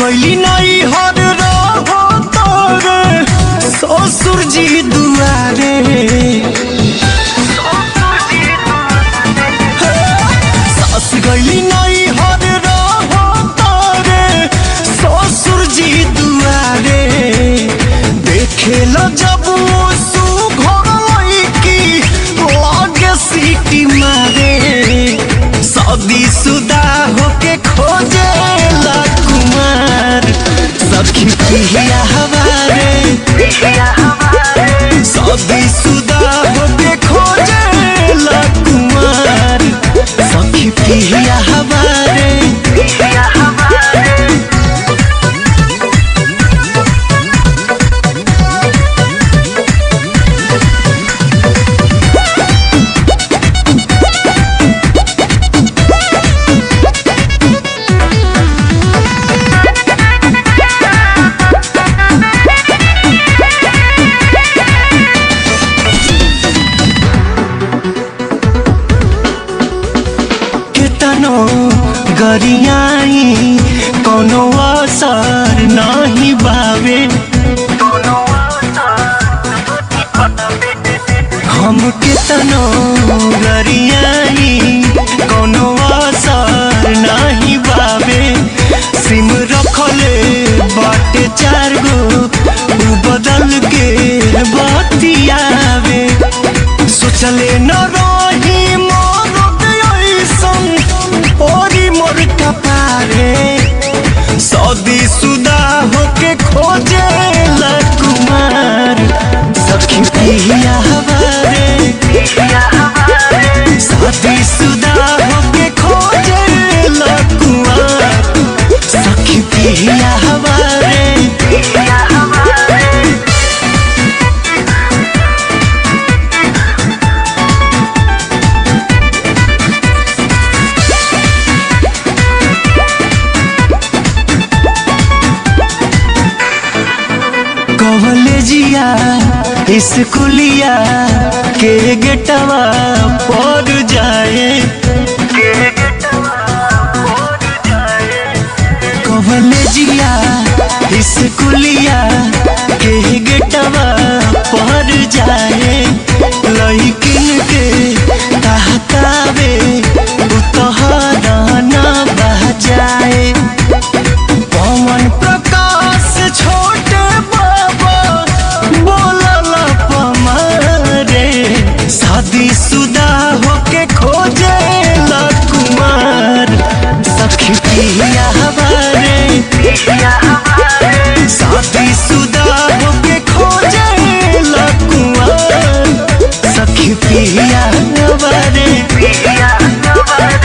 गईली नहीं हर रहो तोरे ससुर जी दुआरे। सास गईली नहीं हर रहो तोरे ससुर जी दुआरे। देखे लो जब सीटी मारे शादी शुदा होके खोजे ला कुमार सखी पिया हमारे। शादी शुदा होके खोजे ला कुमार सखी पिया हमारे। गरियाई कोनो असर नहीं बावे। हम कितनो गरियाई कोनो असर नहीं बावे। सिम रखले बाटे 4 गो बदल के बतियावे। सोचले न रही शादी शुदा होके खोजे ला कुमार सखी पिया हमारे। शादी शुदा होके खोजे ला कुमार सखी पिया हमारे। कॉलेजिया स्कूलिया के गेटवा पर जाए। कॉलेजिया स्कूलिया के गेटवा पर जाए। लइकिन के कहतावे उतहरा न बजाए। पवन प्रकाश छोटे शादी शुदा होके खोजे ला कुमार सखी पिया हमारे। शादी